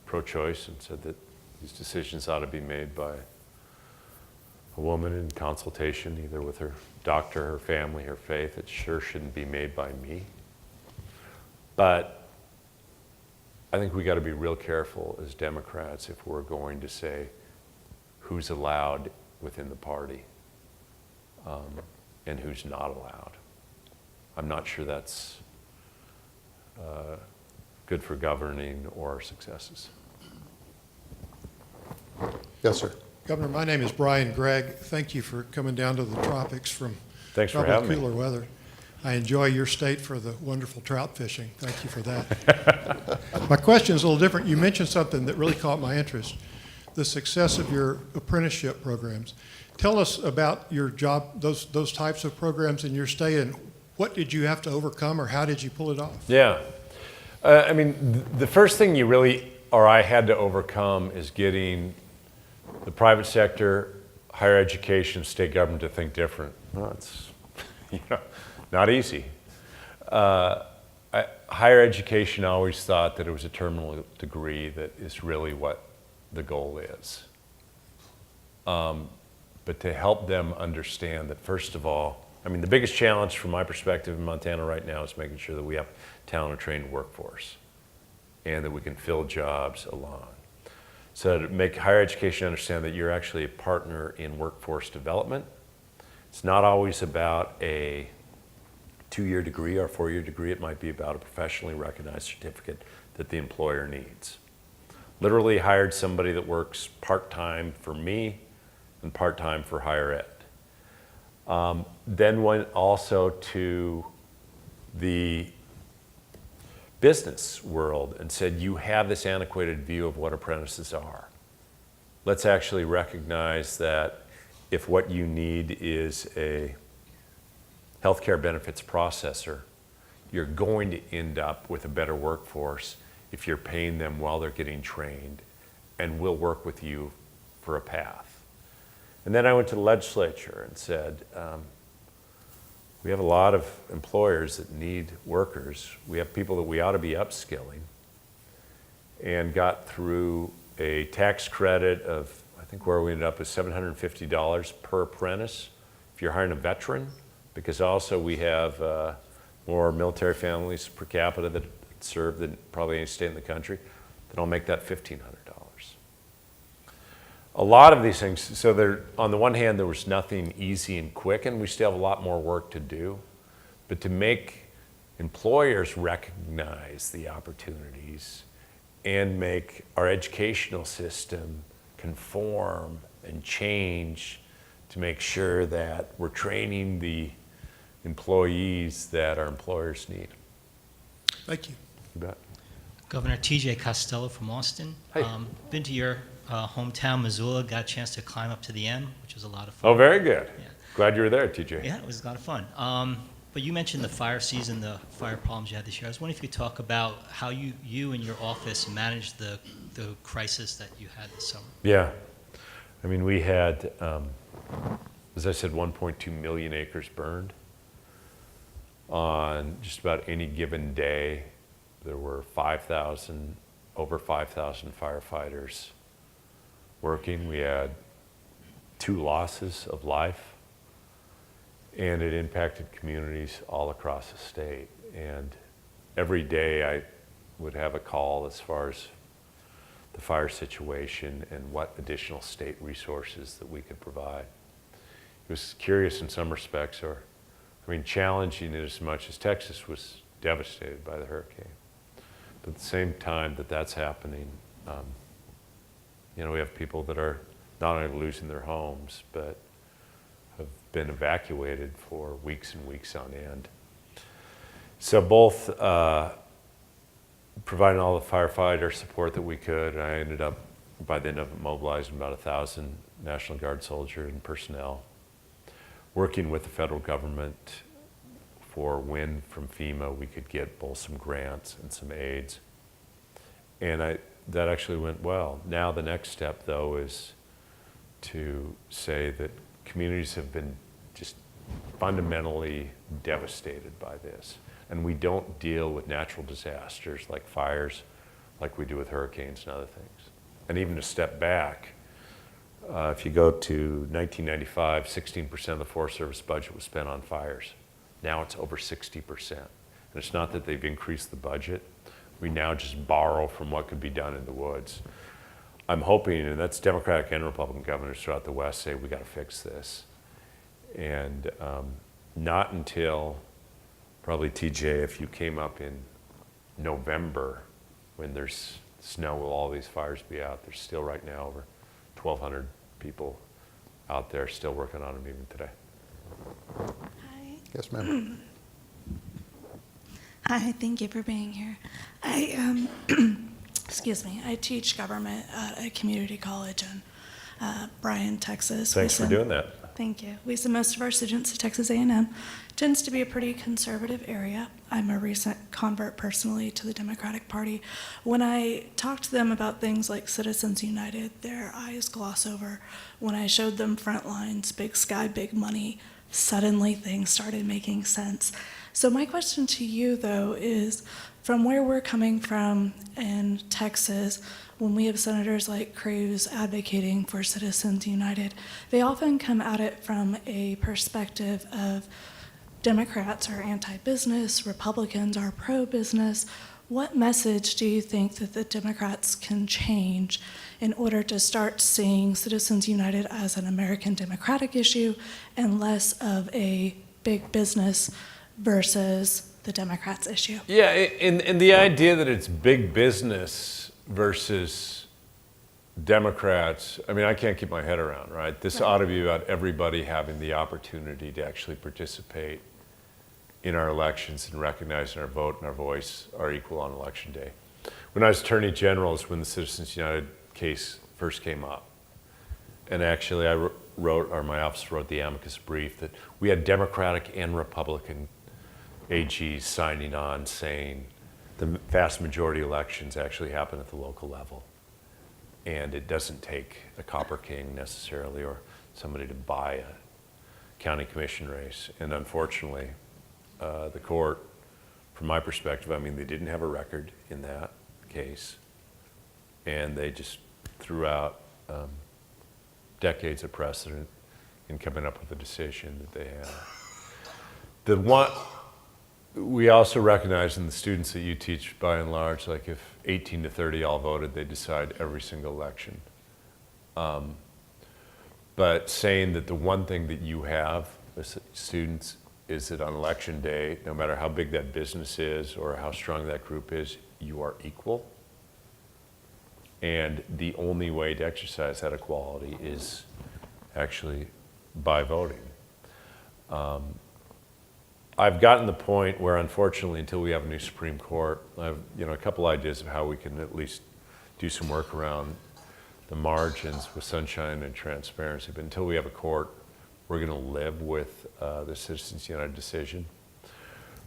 pro-choice and said that these decisions ought to be made by a woman in consultation, either with her doctor, her family, her faith. It sure shouldn't be made by me. But I think we got to be real careful as Democrats if we're going to say who's allowed within the party and who's not allowed. I'm not sure that's good for governing or our successes. Yes, sir. Governor, my name is Brian Gregg. Thank you for coming down to the tropics from Thanks for probably having cooler me. weather. I enjoy your state for the wonderful trout fishing. Thank you for that. My question is a little different. You mentioned something that really caught my interest, the success of your apprenticeship programs. Tell us about your job, those types of programs in your state, and what did you have to overcome, or how did you pull it off? Yeah. I mean, the first thing I had to overcome is getting the private sector, higher education, state government to think different. Well, it's not easy. Higher education always thought that it was a terminal degree that is really what the goal is. But to help them understand that, first of all, I mean, the biggest challenge from my perspective in Montana right now is making sure that we have a talented, trained workforce and that we can fill jobs along. So to make higher education understand that you're actually a partner in workforce development. It's not always about a 2-year degree or 4-year degree. It might be about a professionally recognized certificate that the employer needs. Literally hired somebody that works part-time for me and part-time for higher ed. Then went also to the business world and said, you have this antiquated view of what apprentices are. Let's actually recognize that if what you need is a healthcare benefits processor, you're going to end up with a better workforce if you're paying them while they're getting trained, and we'll work with you for a path. And then I went to the legislature and said, we have a lot of employers that need workers. We have people that we ought to be upskilling, and got through a tax credit of, I think where we ended up is $750 per apprentice if you're hiring a veteran, because also we have more military families per capita that serve than probably any state in the country. That don't make that $1,500. A lot of these things, so there, on the one hand, there was nothing easy and quick, and we still have a lot more work to do. But to make employers recognize the opportunities and make our educational system conform and change to make sure that we're training the employees that our employers need. Thank you. You bet. Governor T.J. Costello from Austin. Hey. Been to your hometown, Missoula. Got a chance to climb up to the M, which was a lot of fun. Oh, very good. Yeah. Glad you were there, TJ. Yeah, it was a lot of fun. But you mentioned the fire season, the fire problems you had this year. I was wondering if you could talk about how you and your office managed the crisis that you had this summer. Yeah. I mean, we had, as I said, 1.2 million acres burned. On just about any given day, there were over 5,000 firefighters working. We had 2 losses of life, and it impacted communities all across the state. And every day I would have a call as far as the fire situation and what additional state resources that we could provide. It was curious in some respects, or I mean, challenging in as much as Texas was devastated by the hurricane. But at the same time that that's happening, we have people that are not only losing their homes, but have been evacuated for weeks and weeks on end. So both providing all the firefighter support that we could, I ended up, by the end of it, mobilizing about 1,000 National Guard soldiers and personnel, working with the federal government for when from FEMA we could get both some grants and some aids. And that actually went well. Now the next step, though, is to say that communities have been just fundamentally devastated by this. And we don't deal with natural disasters like fires like we do with hurricanes and other things. And even to step back, if you go to 1995, 16% of the Forest Service budget was spent on fires. Now it's over 60%. And it's not that they've increased the budget. We now just borrow from what could be done in the woods. I'm hoping, and that's Democratic and Republican governors throughout the West say, we got to fix this. And not until probably, TJ, if you came up in November when there's snow, will all these fires be out? There's still right now over 1,200 people out there still working on them even today. Hi. Yes, ma'am. Hi, thank you for being here. Excuse me, I teach government at a community college in Bryan, Texas. Thanks for doing that. Thank you. We send most of our students to Texas A&M. Tends to be a pretty conservative area. I'm a recent convert personally to the Democratic Party. When I talk to them about things like Citizens United, their eyes gloss over. When I showed them Frontlines, Big Sky, Big Money, suddenly things started making sense. So my question to you, though, is from where we're coming from in Texas, when we have senators like Cruz advocating for Citizens United, they often come at it from a perspective of Democrats are anti-business, Republicans are pro-business. What message do you think that the Democrats can change in order to start seeing Citizens United as an American democratic issue and less of a big business versus the Democrats' issue? Yeah, and the idea that it's big business versus Democrats, I mean, I can't keep my head around, right? This ought to be about everybody having the opportunity to actually participate in our elections and recognizing our vote and our voice are equal on election day. When I was Attorney General is when the Citizens United case first came up. And actually I wrote, or my office wrote the amicus brief that we had Democratic and Republican AGs signing on saying the vast majority of elections actually happen at the local level. And it doesn't take a copper king necessarily or somebody to buy a county commission race. And unfortunately, the court, from my perspective, I mean, they didn't have a record in that case, and they just threw out decades of precedent in coming up with a decision that they had. We also recognize in the students that you teach, by and large, like if 18 to 30 all voted, they decide every single election. But saying that the one thing that you have as students is that on election day, no matter how big that business is or how strong that group is, you are equal. And the only way to exercise that equality is actually by voting. I've gotten the point where, unfortunately, until we have a new Supreme Court, I have a couple ideas of how we can at least do some work around the margins with sunshine and transparency. But until we have a court, we're going to live with the Citizens United decision.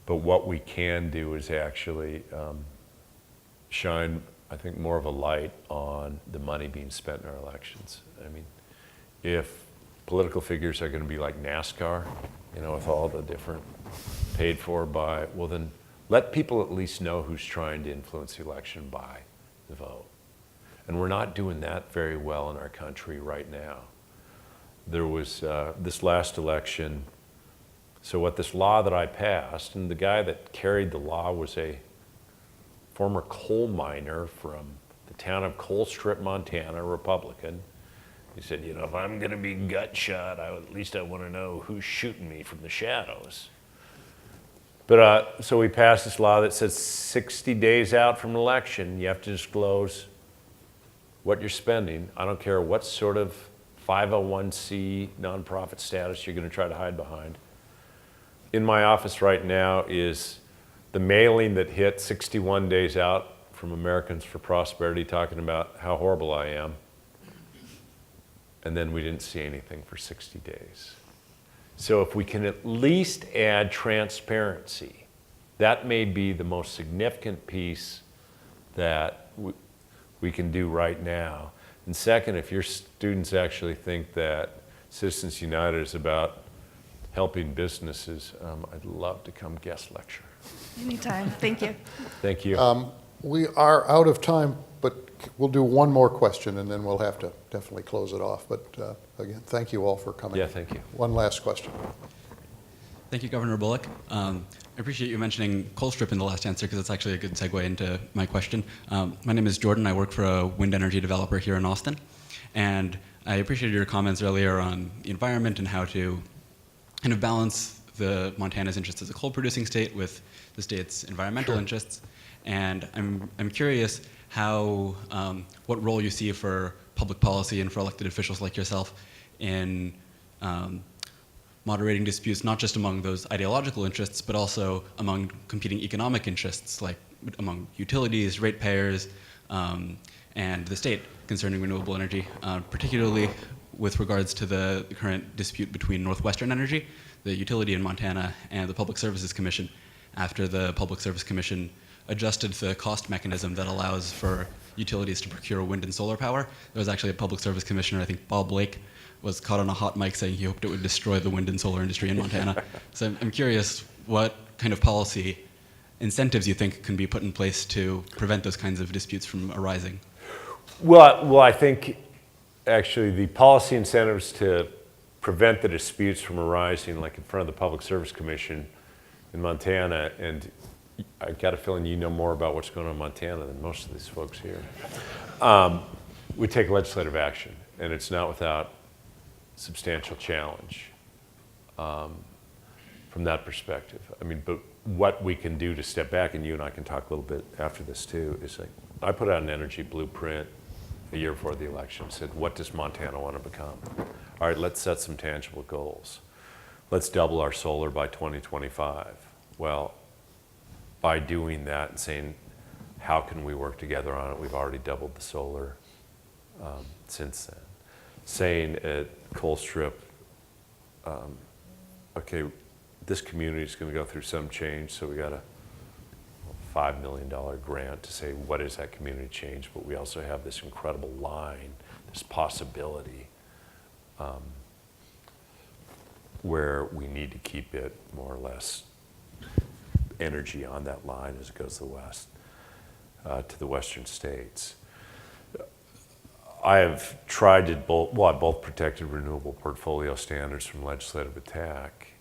But what we can do is actually shine, I think, more of a light on the money being spent in our elections. I mean, if political figures are going to be like NASCAR, with all the different paid for by, well then let people at least know who's trying to influence the election by the vote. And we're not doing that very well in our country right now. There was this last election, so what this law that I passed, and the guy that carried the law was a former coal miner from the town of Colstrip, Montana, Republican. He said, if I'm gonna be gut shot, at least I wanna know who's shooting me from the shadows. But so we passed this law that says 60 days out from an election, you have to disclose what you're spending. I don't care what sort of 501c nonprofit status you're gonna try to hide behind. In my office right now is the mailing that hit 61 days out from Americans for Prosperity talking about how horrible I am. And then we didn't see anything for 60 days. So if we can at least add transparency, that may be the most significant piece that we can do right now. And second, if your students actually think that Citizens United is about helping businesses, I'd love to come guest lecture. Anytime. Thank you. Thank you. We are out of time, but we'll do one more question, and then we'll have to definitely close it off. But again, thank you all for coming. Yeah, thank you. One last question. Thank you, Governor Bullock. I appreciate you mentioning Colstrip in the last answer because it's actually a good segue into my question. My name is Jordan. I work for a wind energy developer here in Austin. And I appreciated your comments earlier on the environment and how to kind of balance the Montana's interests as a coal-producing state with the state's environmental interests. And I'm curious how, what role you see for public policy and for elected officials like yourself in moderating disputes, not just among those ideological interests, but also among competing economic interests, like among utilities, ratepayers, and the state concerning renewable energy, particularly with regards to the current dispute between Northwestern Energy, the utility in Montana, and the Public Services Commission, after the Public Service Commission adjusted the cost mechanism that allows for utilities to procure wind and solar power. There was actually a Public Service Commissioner, I think Bob Blake, was caught on a hot mic saying he hoped it would destroy the wind and solar industry in Montana. So I'm curious what kind of policy incentives you think can be put in place to prevent those kinds of disputes from arising. Well, I think actually the policy incentives to prevent the disputes from arising, like in front of the Public Service Commission in Montana, and I got a feeling you know more about what's going on in Montana than most of these folks here, we take legislative action, and it's not without substantial challenge from that perspective. I mean, but what we can do to step back, and you and I can talk a little bit after this too, is like, I put out an energy blueprint a year before the election, said, what does Montana want to become? All right, let's set some tangible goals. Let's double our solar by 2025. Well, by doing that and saying, how can we work together on it? We've already doubled the solar since then. Saying at Colstrip, okay, this community is going to go through some change, so we got a $5 million grant to say, what is that community change? But we also have this incredible line, this possibility. where we need to keep it more or less energy on that line as it goes to the west, to the western states. I have tried to I both protected renewable portfolio standards from legislative attack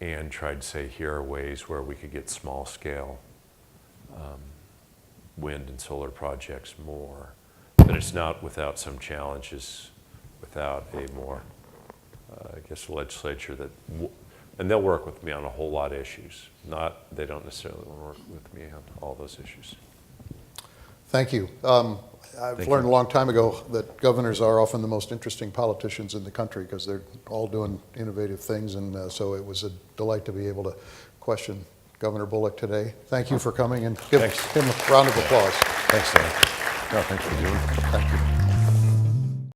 and tried to say here are ways where we could get small scale wind and solar projects more. But it's not without some challenges, without a more, I guess, legislature that, and they'll work with me on a whole lot of issues. They don't necessarily want to work with me on all those issues. Thank you. I've Thank learned you. a long time ago that governors are often the most interesting politicians in the country because they're all doing innovative things, and so it was a delight to be able to question Governor Bullock today. Thank you for coming, and give Thanks. him a round of applause. Thanks, Sam. No, thanks for doing it. Thank you.